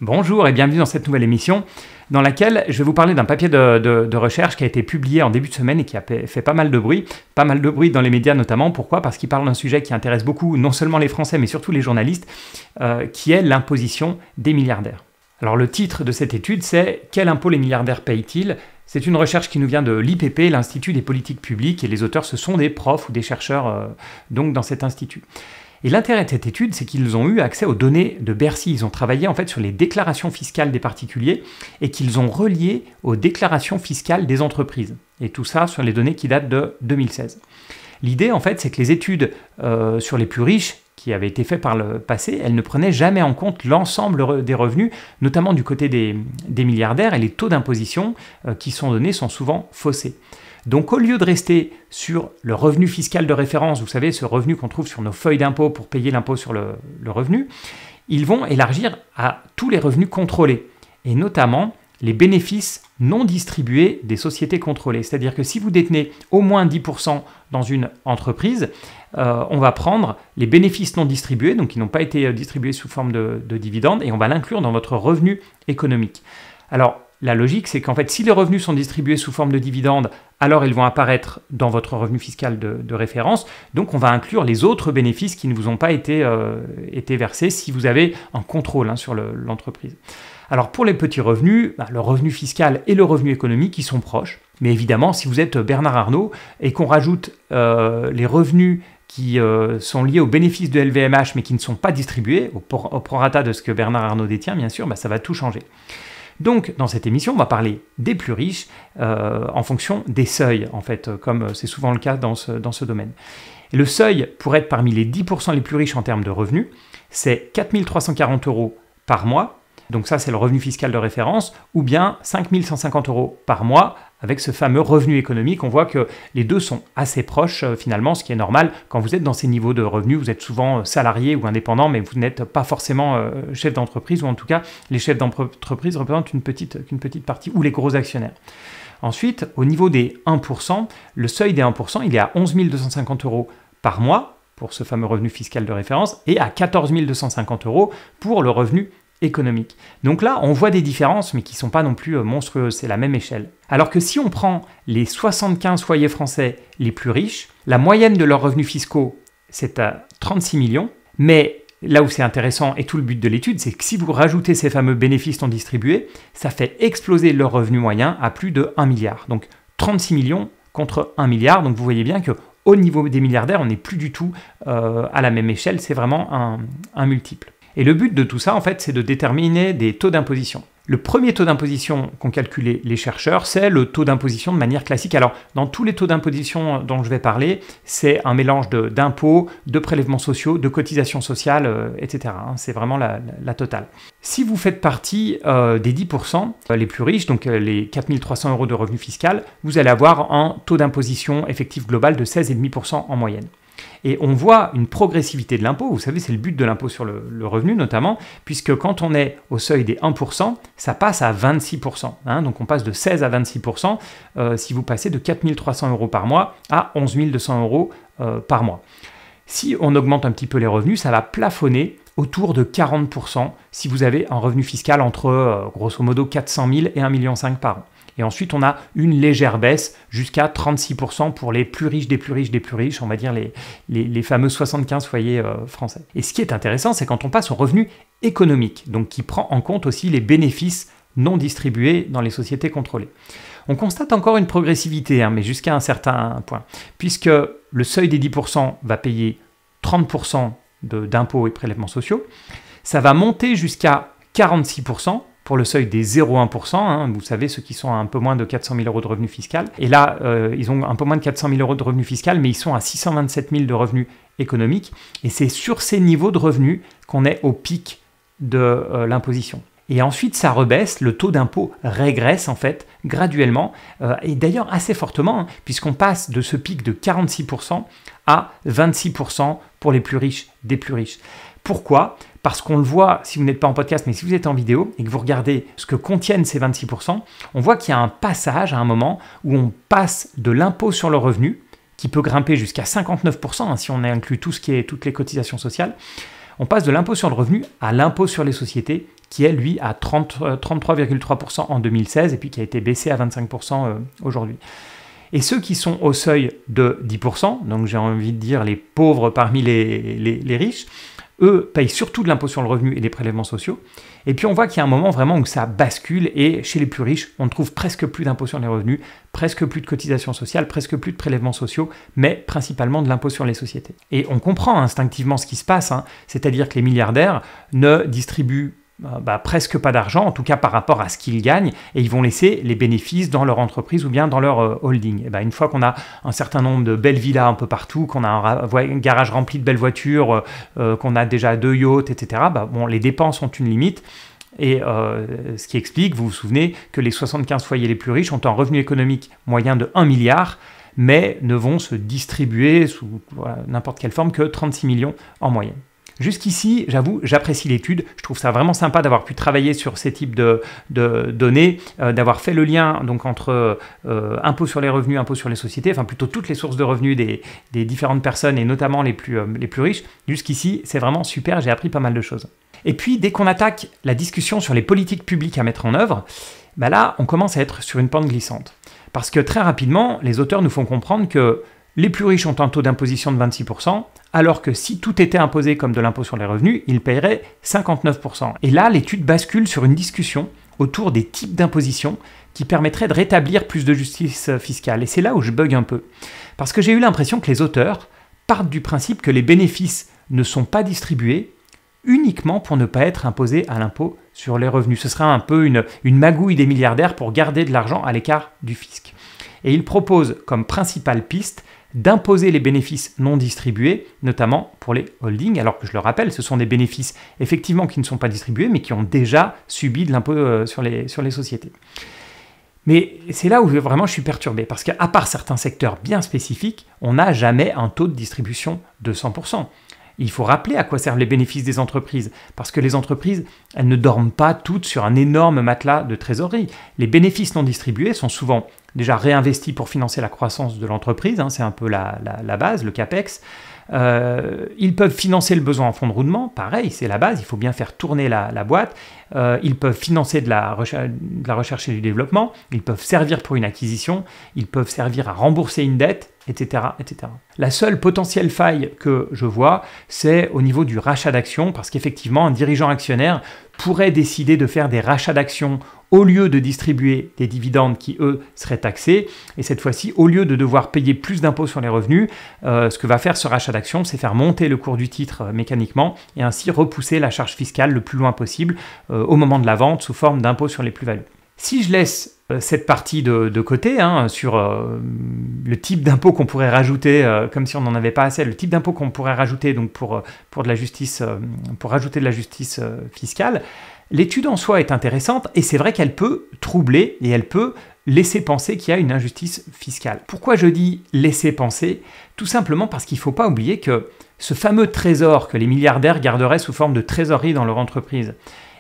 Bonjour et bienvenue dans cette nouvelle émission dans laquelle je vais vous parler d'un papier de recherche qui a été publié en début de semaine et qui a fait pas mal de bruit dans les médias notamment. Pourquoi? Parce qu'il parle d'un sujet qui intéresse beaucoup non seulement les Français mais surtout les journalistes, qui est l'imposition des milliardaires. Alors le titre de cette étude c'est « Quel impôt les milliardaires payent-ils ?» C'est une recherche qui nous vient de l'IPP, l'Institut des politiques publiques, et les auteurs ce sont des profs ou des chercheurs donc dans cet institut. Et l'intérêt de cette étude, c'est qu'ils ont eu accès aux données de Bercy. Ils ont travaillé en fait sur les déclarations fiscales des particuliers et qu'ils ont relié aux déclarations fiscales des entreprises. Et tout ça sur les données qui datent de 2016. L'idée en fait, c'est que les études sur les plus riches qui avaient été faites par le passé, elles ne prenaient jamais en compte l'ensemble des revenus, notamment du côté des milliardaires, et les taux d'imposition qui sont donnés sont souvent faussés. Donc au lieu de rester sur le revenu fiscal de référence, vous savez, ce revenu qu'on trouve sur nos feuilles d'impôt pour payer l'impôt sur le revenu, ils vont élargir à tous les revenus contrôlés, et notamment les bénéfices non distribués des sociétés contrôlées. C'est-à-dire que si vous détenez au moins 10% dans une entreprise, on va prendre les bénéfices non distribués, donc qui n'ont pas été distribués sous forme de dividendes, et on va l'inclure dans votre revenu économique. Alors, la logique, c'est qu'en fait, si les revenus sont distribués sous forme de dividendes, alors ils vont apparaître dans votre revenu fiscal de référence. Donc, on va inclure les autres bénéfices qui ne vous ont pas été versés si vous avez un contrôle sur l'entreprise. Alors, pour les petits revenus, le revenu fiscal et le revenu économique, ils sont proches. Mais évidemment, si vous êtes Bernard Arnault et qu'on rajoute les revenus qui sont liés aux bénéfices de LVMH mais qui ne sont pas distribués, au prorata de ce que Bernard Arnault détient, bien sûr, ça va tout changer. Donc, dans cette émission, on va parler des plus riches en fonction des seuils, en fait, comme c'est souvent le cas dans ce domaine. Et le seuil, pour être parmi les 10% les plus riches en termes de revenus, c'est 4 340 € par mois. Donc ça, c'est le revenu fiscal de référence, ou bien 5 150 € par mois avec ce fameux revenu économique. On voit que les deux sont assez proches finalement, ce qui est normal. Quand vous êtes dans ces niveaux de revenus, vous êtes souvent salarié ou indépendant, mais vous n'êtes pas forcément chef d'entreprise, ou en tout cas, les chefs d'entreprise représentent qu'une petite partie, ou les gros actionnaires. Ensuite, au niveau des 1%, le seuil des 1%, il est à 11 250 € par mois pour ce fameux revenu fiscal de référence, et à 14 250 € pour le revenu économique. Donc là, on voit des différences, mais qui ne sont pas non plus monstrueuses, c'est la même échelle. Alors que si on prend les 75 foyers français les plus riches, la moyenne de leurs revenus fiscaux, c'est à 36 millions, mais là où c'est intéressant, et tout le but de l'étude, c'est que si vous rajoutez ces fameux bénéfices non distribués, ça fait exploser leur revenu moyen à plus de 1 milliard. Donc 36 millions contre 1 milliard, donc vous voyez bien qu'au niveau des milliardaires, on n'est plus du tout à la même échelle, c'est vraiment un multiple. Et le but de tout ça, en fait, c'est de déterminer des taux d'imposition. Le premier taux d'imposition qu'ont calculé les chercheurs, c'est le taux d'imposition de manière classique. Alors, dans tous les taux d'imposition dont je vais parler, c'est un mélange d'impôts, de prélèvements sociaux, de cotisations sociales, etc. C'est vraiment la totale. Si vous faites partie des 10% les plus riches, donc les 4 300 € de revenu fiscal, vous allez avoir un taux d'imposition effectif global de 16,5% en moyenne. Et on voit une progressivité de l'impôt, vous savez, c'est le but de l'impôt sur le revenu notamment, puisque quand on est au seuil des 1%, ça passe à 26%. Donc on passe de 16 à 26% si vous passez de 4 300 € par mois à 11 200 € par mois. Si on augmente un petit peu les revenus, ça va plafonner autour de 40% si vous avez un revenu fiscal entre grosso modo 400 000 et 1,5 million par an. Et ensuite, on a une légère baisse jusqu'à 36% pour les plus riches des plus riches des plus riches, on va dire les fameux 75 foyers français. Et ce qui est intéressant, c'est quand on passe au revenu économique, donc qui prend en compte aussi les bénéfices non distribués dans les sociétés contrôlées. On constate encore une progressivité, mais jusqu'à un certain point, puisque le seuil des 10% va payer 30% d'impôts et prélèvements sociaux, ça va monter jusqu'à 46%, pour le seuil des 0,1%, vous savez, ceux qui sont à un peu moins de 400 000 € de revenus fiscal. Et là, ils ont un peu moins de 400 000 € de revenus fiscal, mais ils sont à 627 000 de revenus économiques. Et c'est sur ces niveaux de revenus qu'on est au pic de l'imposition. Et ensuite, ça rebaisse, le taux d'impôt régresse en fait graduellement, et d'ailleurs assez fortement, puisqu'on passe de ce pic de 46% à 26% pour les plus riches des plus riches. Pourquoi ? Parce qu'on le voit, si vous n'êtes pas en podcast, mais si vous êtes en vidéo et que vous regardez ce que contiennent ces 26%, on voit qu'il y a un passage à un moment où on passe de l'impôt sur le revenu, qui peut grimper jusqu'à 59% si on inclut toutes les cotisations sociales, on passe de l'impôt sur le revenu à l'impôt sur les sociétés qui est lui à 33,3% en 2016 et puis qui a été baissé à 25% aujourd'hui. Et ceux qui sont au seuil de 10%, donc j'ai envie de dire les pauvres parmi les riches, eux payent surtout de l'impôt sur le revenu et des prélèvements sociaux. Et puis on voit qu'il y a un moment vraiment où ça bascule et chez les plus riches, on ne trouve presque plus d'impôt sur les revenus, presque plus de cotisations sociales, presque plus de prélèvements sociaux, mais principalement de l'impôt sur les sociétés. Et on comprend instinctivement ce qui se passe, c'est-à-dire que les milliardaires ne distribuent presque pas d'argent, en tout cas par rapport à ce qu'ils gagnent, et ils vont laisser les bénéfices dans leur entreprise ou bien dans leur holding. Et une fois qu'on a un certain nombre de belles villas un peu partout, qu'on a un garage rempli de belles voitures, qu'on a déjà 2 yachts, etc., les dépenses ont une limite. Et ce qui explique, vous vous souvenez, que les 75 foyers les plus riches ont un revenu économique moyen de 1 milliard, mais ne vont se distribuer sous n'importe quelle forme que 36 millions en moyenne. Jusqu'ici, j'avoue, j'apprécie l'étude. Je trouve ça vraiment sympa d'avoir pu travailler sur ces types de données, d'avoir fait le lien donc, entre impôt sur les revenus, impôt sur les sociétés, enfin plutôt toutes les sources de revenus des différentes personnes et notamment les plus riches. Jusqu'ici, c'est vraiment super, j'ai appris pas mal de choses. Et puis, dès qu'on attaque la discussion sur les politiques publiques à mettre en œuvre, là, on commence à être sur une pente glissante. Parce que très rapidement, les auteurs nous font comprendre que les plus riches ont un taux d'imposition de 26%, alors que si tout était imposé comme de l'impôt sur les revenus, ils paieraient 59%. Et là, l'étude bascule sur une discussion autour des types d'imposition qui permettraient de rétablir plus de justice fiscale. Et c'est là où je bug un peu. Parce que j'ai eu l'impression que les auteurs partent du principe que les bénéfices ne sont pas distribués uniquement pour ne pas être imposés à l'impôt sur les revenus. Ce sera un peu une magouille des milliardaires pour garder de l'argent à l'écart du fisc. Et ils proposent comme principale piste d'imposer les bénéfices non distribués, notamment pour les holdings, alors que je le rappelle, ce sont des bénéfices effectivement qui ne sont pas distribués, mais qui ont déjà subi de l'impôt sur les sociétés. Mais c'est là où vraiment je suis perturbé, parce qu'à part certains secteurs bien spécifiques, on n'a jamais un taux de distribution de 100%. Il faut rappeler à quoi servent les bénéfices des entreprises, parce que les entreprises, elles ne dorment pas toutes sur un énorme matelas de trésorerie. Les bénéfices non distribués sont souvent déjà réinvestis pour financer la croissance de l'entreprise, c'est un peu la base, le CAPEX. Ils peuvent financer le besoin en fonds de roulement, pareil, c'est la base, il faut bien faire tourner la boîte. Ils peuvent financer de la recherche et du développement, ils peuvent servir pour une acquisition, ils peuvent servir à rembourser une dette, etc., etc. La seule potentielle faille que je vois, c'est au niveau du rachat d'actions, parce qu'effectivement, un dirigeant actionnaire pourrait décider de faire des rachats d'actions au lieu de distribuer des dividendes qui, eux, seraient taxés. Et cette fois-ci, au lieu de devoir payer plus d'impôts sur les revenus, ce que va faire ce rachat d'actions, c'est faire monter le cours du titre mécaniquement et ainsi repousser la charge fiscale le plus loin possible au moment de la vente sous forme d'impôts sur les plus-values. Si je laisse cette partie de côté, sur le type d'impôt qu'on pourrait rajouter, comme si on n'en avait pas assez, le type d'impôt qu'on pourrait rajouter donc pour de la justice, pour rajouter de la justice fiscale, l'étude en soi est intéressante et c'est vrai qu'elle peut troubler et elle peut laisser penser qu'il y a une injustice fiscale. Pourquoi je dis laisser penser? Tout simplement parce qu'il ne faut pas oublier que ce fameux trésor que les milliardaires garderaient sous forme de trésorerie dans leur entreprise,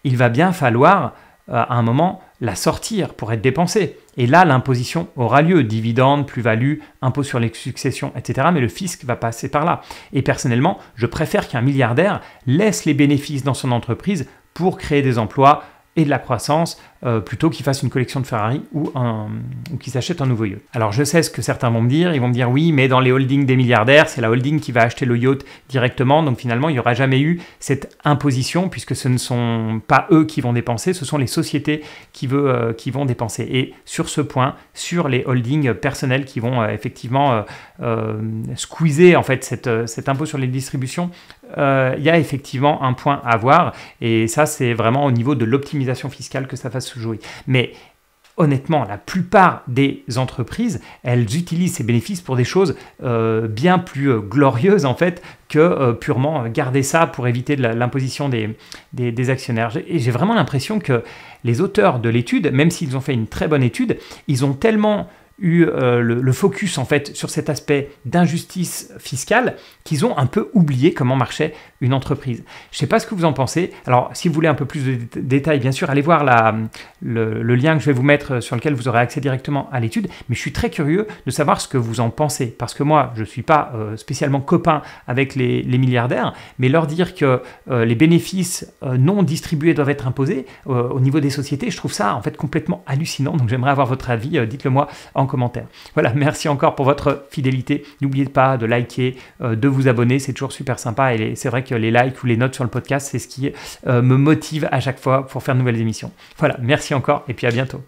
il va bien falloir à un moment la sortir pour être dépensée. Et là, l'imposition aura lieu, dividendes, plus-value, impôt sur les successions, etc. Mais le fisc va passer par là. Et personnellement, je préfère qu'un milliardaire laisse les bénéfices dans son entreprise pour créer des emplois et de la croissance, plutôt qu'il fasse une collection de Ferrari ou qu'il s'achète un nouveau yacht. Alors je sais ce que certains vont me dire, ils vont me dire oui, mais dans les holdings des milliardaires, c'est la holding qui va acheter le yacht directement, donc finalement il n'y aura jamais eu cette imposition, puisque ce ne sont pas eux qui vont dépenser, ce sont les sociétés qui vont dépenser. Et sur ce point, sur les holdings personnels qui vont effectivement squeezer en fait cet impôt sur les distributions, il y a effectivement un point à voir, et ça c'est vraiment au niveau de l'optimisation fiscale que ça va se jouer. Mais honnêtement, la plupart des entreprises, elles utilisent ces bénéfices pour des choses bien plus glorieuses en fait que purement garder ça pour éviter l'imposition des actionnaires. Et j'ai vraiment l'impression que les auteurs de l'étude, même s'ils ont fait une très bonne étude, ils ont tellement eu le focus en fait sur cet aspect d'injustice fiscale qu'ils ont un peu oublié comment marchait une entreprise. Je ne sais pas ce que vous en pensez. Alors, si vous voulez un peu plus de détails, bien sûr, allez voir le lien que je vais vous mettre sur lequel vous aurez accès directement à l'étude. Mais je suis très curieux de savoir ce que vous en pensez. Parce que moi, je ne suis pas spécialement copain avec les milliardaires, mais leur dire que les bénéfices non distribués doivent être imposés au niveau des sociétés, je trouve ça en fait complètement hallucinant. Donc, j'aimerais avoir votre avis. Dites-le moi en commentaire. Voilà, merci encore pour votre fidélité. N'oubliez pas de liker, de vous abonner. C'est toujours super sympa. Et c'est vrai que les likes ou les notes sur le podcast, c'est ce qui me motive à chaque fois pour faire de nouvelles émissions. Voilà, merci encore et puis à bientôt.